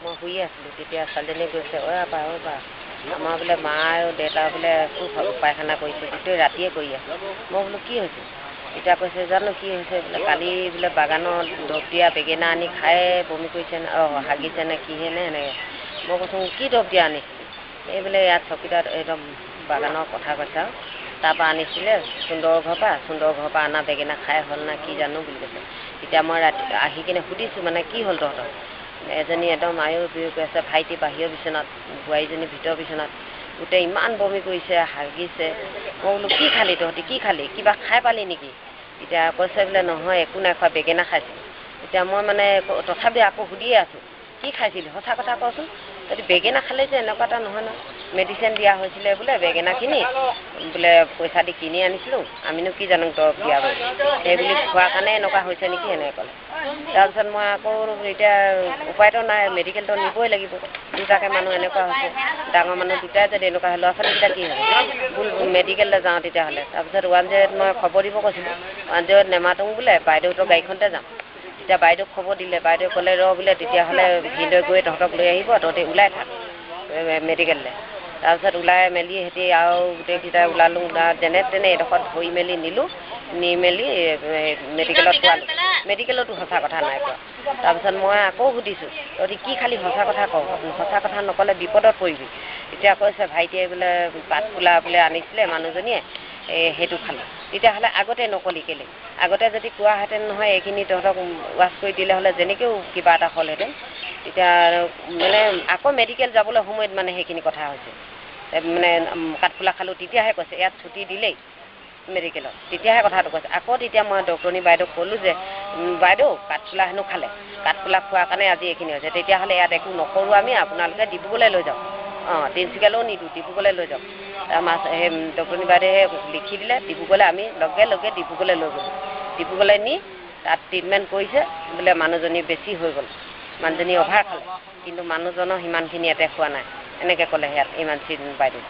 মই শুই আছিলোঁ তেতিয়া ছোৱালীজনীয়ে কৈছে আপা আমাৰ বোলে মা আৰু দেউতা বোলে খুব পায়খানা কৰিছে গোটেই ৰাতিয়ে কৰি আছে। মই বোলো কি হৈছে? এতিয়া কৈছে জানো কি হৈছে বোলে কালি বোলে বাগানৰ দৰৱ দিয়া বেঙেনা আনি খাই বমি কৰিছে হাগিছে নে কিহে নে এনেকৈ। মই কৈছোঁ কি দৰৱ দিয়া আনিছিলি? এই বোলে ইয়াত চকীদাৰ একদম বাগানৰ কথা কৈছে আৰু তাৰপৰা আনিছিলে সুন্দৰ ঘৰৰ পৰা অনা বেঙেনা খাই হ'ল না কি জানো বুলি কৈছে। তেতিয়া মই ৰাতি আহি কিনে সুধিছোঁ মানে কি হ'ল তহঁতৰ? এজনী একদম আয়ুৰ বিয়ুৰ কৰি আছে, ভাইটি বাহিৰৰ বিচনাত, বোৱাৰীজনী ভিতৰৰ বিচনাত, গোটেই ইমান বমি কৰিছে হাগিছে। মই বোলো কি খালি তহঁতি কি খালি কিবা খাই পালি নেকি? এতিয়া কৈছে বোলে নহয় একো নাই খোৱা বেঙেনা খাইছিলোঁ। এতিয়া মই মানে তথাপি আকৌ সুধিয়ে আছোঁ কি খাইছিলোঁ সঁচা কথা কচোন। যদি বেঙেনা খালে যে এনেকুৱা এটা নহয় ন, মেডিচিন দিয়া হৈছিলে বোলে বেঙেনাখিনি বোলে পইচা দি কিনি আনিছিলোঁ, আমিনো কি জানো দৰৱ দিয়া বুলি, সেইবুলি খোৱাৰ কাৰণে এনেকুৱা হৈছে নেকি এনেকৈ ক'লে। তাৰপিছত মই আকৌ এতিয়া উপায়তো নাই মেডিকেলটো নিবই লাগিব, দুটাকৈ মানুহ এনেকুৱা হৈছে, ডাঙৰ মানুহ দুটাই যদি এনেকুৱা হয় ল'ৰা ছোৱালীকেইটা কি হ'ব? বোল মেডিকেললৈ যাওঁ তেতিয়াহ'লে। তাৰপিছত 108 মই খবৰ দিব কৈছিলোঁ, 108 নেমাতোঁ বোলে বাইদেউহঁতৰ গাড়ীখনতে যাম। তেতিয়া বাইদেউক খবৰ দিলে, বাইদেউ ক'লে বোলে তেতিয়াহ'লে ভিনদেউ গৈ তহঁতক লৈ আহিব, তহঁতি ওলাই থাক মেডিকেললৈ। তাৰপিছত ওলাই মেলি সিহঁতি আৰু গোটেইকেইটা ওলালোঁ, যেনে তেনে এডোখৰত ধৰি মেলি নিলোঁ, নি মেলি মেডিকেলত পোৱালোঁ। মেডিকেলতো সঁচা কথা নাই কোৱা। তাৰপিছত মই আকৌ সুধিছোঁ তহঁতি কি খালি সঁচা কথা কওঁ, সঁচা কথা নক'লে বিপদত পৰিবি। তেতিয়া কৈছে ভাইটিয়ে বোলে কাঠফুলা বোলে আনিছিলে মানুহজনীয়ে সেইটো খালোঁ। তেতিয়াহ'লে আগতে নকলি কেলে? আগতে যদি কোৱাহেঁতেন নহয় এইখিনি তহঁতক ৱাছ কৰি দিলে হ'লে যেনেকৈও কিবা এটা হ'লহেঁতেন। তেতিয়া মানে আকৌ মেডিকেল যাবলৈ সময়ত মানে সেইখিনি কথা হৈছে। মানে কাঠফুলা খালোঁ তেতিয়াহে কৈছে, ইয়াত ছুটি দিলেই মেডিকেলত তেতিয়াহে কথাটো কৈছে। আকৌ তেতিয়া মই ডক্টৰনী বাইদেউক ক'লোঁ যে বাইদেউ কাঠফুলা হেনো খালে, কাঠফুলা খোৱাৰ কাৰণে আজি এইখিনি হৈছে, তেতিয়াহ'লে ইয়াত একো নকৰোঁ আমি, আপোনালোকে ডিব্ৰুগড়লৈ লৈ যাওক। তিনিচুকীয়ালৈও নিদিওঁ, ডিব্ৰুগড়লৈ লৈ যাওক। সেই ডক্টৰনী বাইদেৱে লিখি দিলে, ডিব্ৰুগড়লৈ আমি লগে লগে ডিব্ৰুগড়লৈ লৈ গ'লোঁ। ডিব্ৰুগড়লৈ নি তাত ট্ৰিটমেণ্ট কৰিছে বোলে মানুহজনী বেছি হৈ গ'ল, মানুহজনী অভাৰ খালে, কিন্তু মানুহজনৰ সিমানখিনি এটেক হোৱা নাই এনেকৈ ক'লে সেয়াত ইমান বাইদেউ।